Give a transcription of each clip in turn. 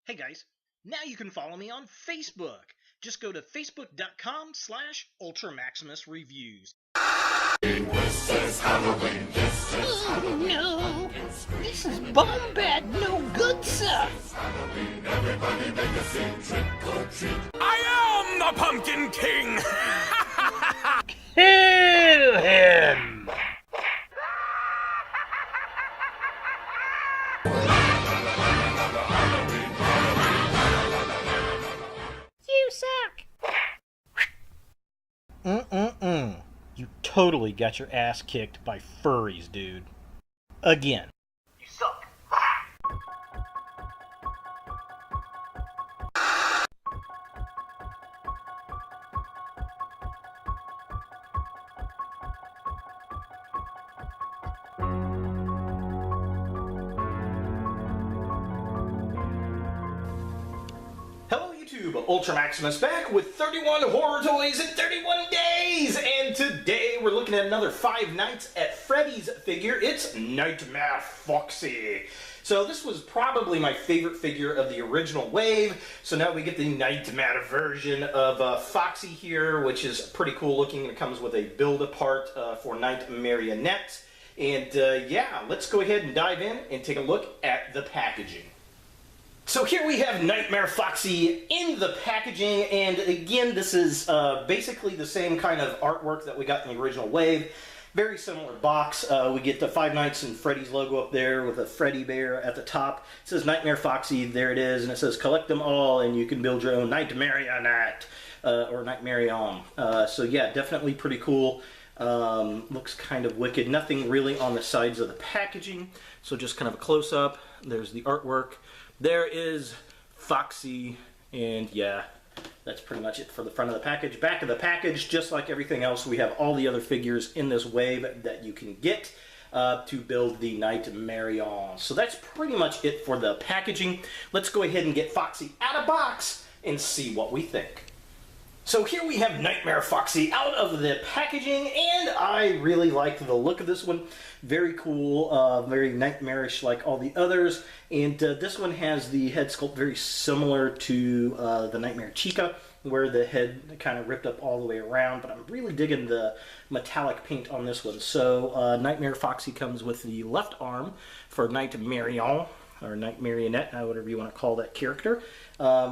Hey guys, now you can follow me on Facebook. Just go to facebook.com/UltraMaximusReviews. This is Halloween, this is Halloween. No, this is bomb bad, no good stuff. Halloween, everybody make a scene, trick or treat. I am the Pumpkin King! Kill him! You suck! You totally got your ass kicked by furries, dude. Again. You suck! Hello YouTube, Ultra Maximus back with 31 horror toys in 31 days! And today we're looking at another Five Nights at Freddy's figure. It's Nightmare Foxy. So this was probably my favorite figure of the original wave. So now we get the Nightmare version of Foxy here, which is pretty cool looking. It comes with a build-apart for Night Marionette. And yeah, let's go ahead and dive in and take a look at the packaging. So here we have Nightmare Foxy in the packaging, and again, this is basically the same kind of artwork that we got in the original wave. Very similar box. We get the Five Nights and Freddy's logo up there with a Freddy bear at the top. It says Nightmare Foxy, there it is, and it says collect them all, and you can build your own Nightmarionette, or Nightmarion. So yeah, definitely pretty cool. Looks kind of wicked. Nothing really on the sides of the packaging, so just kind of a close-up. There's the artwork. There is Foxy, and yeah, that's pretty much it for the front of the package. Back of the package, just like everything else, we have all the other figures in this wave that you can get to build the Nightmarion. So that's pretty much it for the packaging. Let's go ahead and get Foxy out of box and see what we think. So here we have Nightmare Foxy out of the packaging, and I really like the look of this one. Very cool, very nightmarish like all the others. And this one has the head sculpt very similar to the Nightmare Chica, where the head kind of ripped up all the way around. But I'm really digging the metallic paint on this one. So Nightmare Foxy comes with the left arm for Nightmarion, or Nightmarionette, whatever you want to call that character.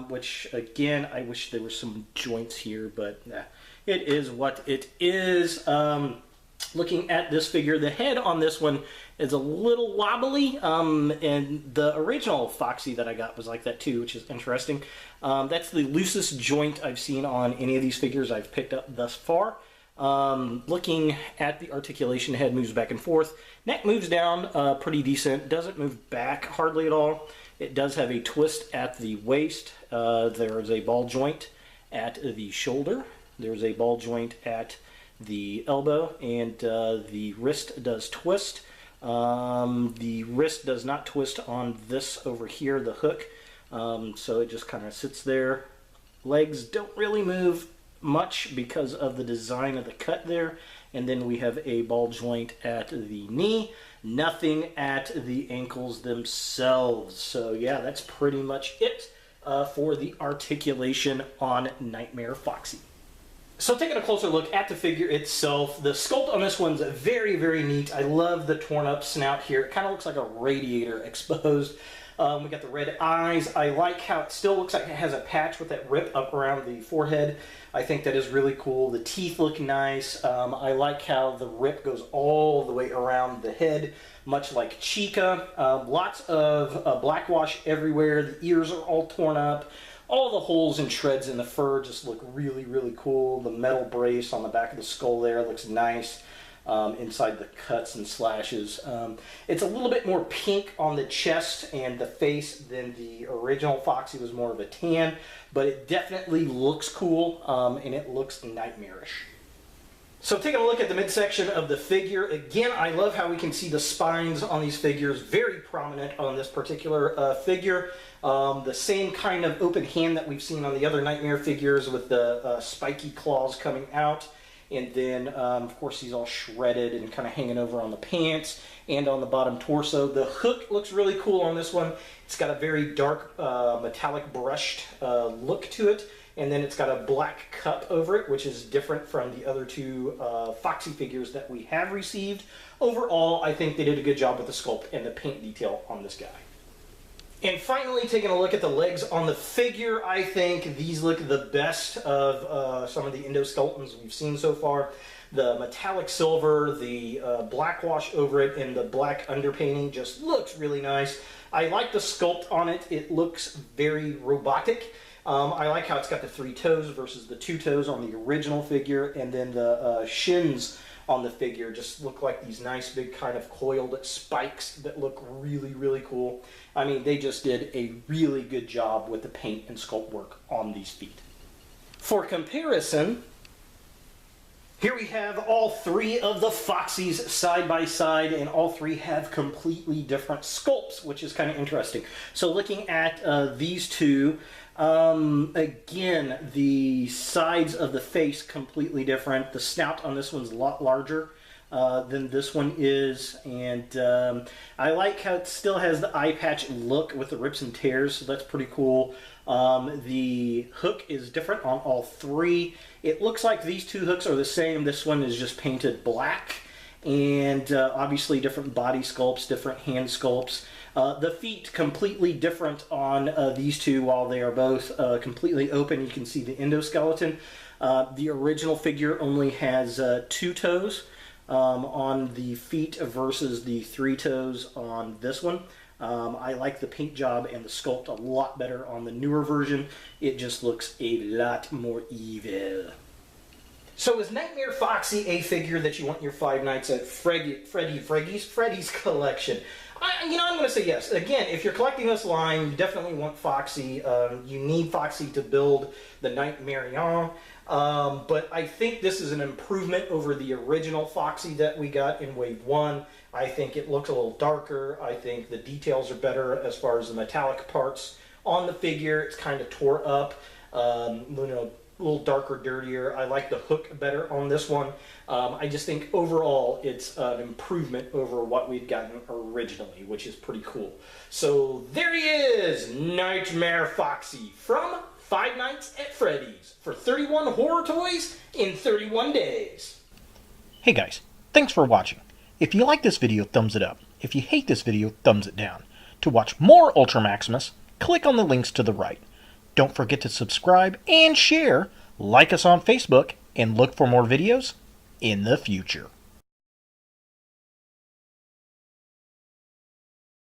Which, again, I wish there were some joints here, but it is what it is. Looking at this figure, the head on this one is a little wobbly, and the original Foxy that I got was like that too, which is interesting. That's the loosest joint I've seen on any of these figures I've picked up thus far. Looking at the articulation, head moves back and forth. Neck moves down pretty decent. Doesn't move back hardly at all. It does have a twist at the waist. There is a ball joint at the shoulder. There's a ball joint at the elbow, and the wrist does twist. The wrist does not twist on this over here, the hook. So it just kind of sits there. Legs don't really move much because of the design of the cut there. And then we have a ball joint at the knee. Nothing at the ankles themselves. So yeah, that's pretty much it for the articulation on Nightmare Foxy. So taking a closer look at the figure itself, the sculpt on this one's very, very neat. I love the torn up snout here. It kind of looks like a radiator exposed. We got the red eyes. I like how it still looks like it has a patch with that rip up around the forehead. I think that is really cool. The teeth look nice. I like how the rip goes all the way around the head, much like Chica. Lots of black wash everywhere. The ears are all torn up. All the holes and shreds in the fur just look really, really cool. The metal brace on the back of the skull there looks nice. Inside the cuts and slashes. It's a little bit more pink on the chest and the face than the original Foxy. Was more of a tan, but it definitely looks cool, and it looks nightmarish. So taking a look at the midsection of the figure, again, I love how we can see the spines on these figures, very prominent on this particular figure. The same kind of open hand that we've seen on the other Nightmare figures with the spiky claws coming out. And then, of course, he's all shredded and kind of hanging over on the pants and on the bottom torso. The hook looks really cool on this one. It's got a very dark metallic brushed look to it. And then it's got a black cup over it, which is different from the other two Foxy figures that we have received. Overall, I think they did a good job with the sculpt and the paint detail on this guy. And finally, taking a look at the legs on the figure, I think these look the best of some of the endoskeletons we've seen so far. The metallic silver, the black wash over it, and the black underpainting just looks really nice. I like the sculpt on it. It looks very robotic. I like how it's got the 3 toes versus the 2 toes on the original figure, and then the shins on the figure just look like these nice big kind of coiled spikes that look really, really cool. I mean, they just did a really good job with the paint and sculpt work on these feet. For comparison, here we have all 3 of the Foxies side by side, and all 3 have completely different sculpts, which is kind of interesting. So looking at these two, again, the sides of the face completely different. The snout on this one's a lot larger than this one is, and I like how it still has the eye patch look with the rips and tears, so that's pretty cool. The hook is different on all 3. It looks like these 2 hooks are the same. This one is just painted black, and obviously different body sculpts, different hand sculpts. The feet completely different on these 2. While they are both completely open, you can see the endoskeleton. The original figure only has 2 toes on the feet versus the 3 toes on this one. I like the paint job and the sculpt a lot better on the newer version. It just looks a lot more evil. So is Nightmare Foxy a figure that you want your Five Nights at Freddy's collection? I'm going to say yes. Again, if you're collecting this line, you definitely want Foxy. You need Foxy to build the Nightmare. But I think this is an improvement over the original Foxy that we got in Wave 1. I think it looks a little darker. I think the details are better as far as the metallic parts on the figure. It's kind of tore up, a little darker, dirtier. I like the hook better on this one. I just think overall it's an improvement over what we'd gotten originally, which is pretty cool. So there he is, Nightmare Foxy from Five Nights at Freddy's for 31 horror toys in 31 days. Hey guys, thanks for watching. If you like this video, thumbs it up. If you hate this video, thumbs it down. To watch more Ultra Maximus, click on the links to the right. Don't forget to subscribe and share, like us on Facebook, and look for more videos in the future.